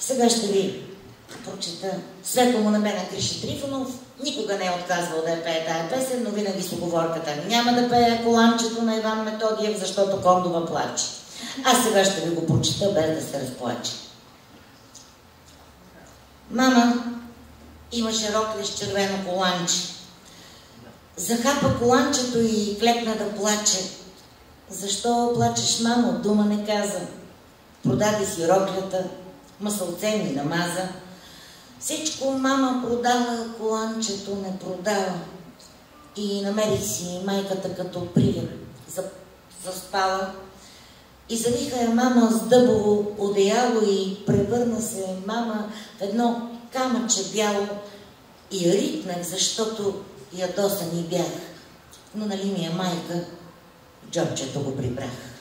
Сега ще ви прочета. Светло му на мене Гриша Трифонов. Никога не е отказвал да я пее тая песен, но винаги с уговорката: няма да пее коланчето на Иван Методиев, защото Кондова плаче. Аз сега ще ви го прочета, без да се разплаче. Мама имаше рокля с червено коланче. Захапа коланчето и клекна да плаче. Защо плачеш, мамо? Дума не каза. Продаде си роклята, масълце ми намаза. Всичко мама продава, коланчето не продава. И намери си майката като прилеп заспала. И завиха я мама с дъбово одеяло и превърна се мама в едно камъче бяло. И я ритнах, защото ядосан и бях. Но нали ми е майка, джобчето го прибрах.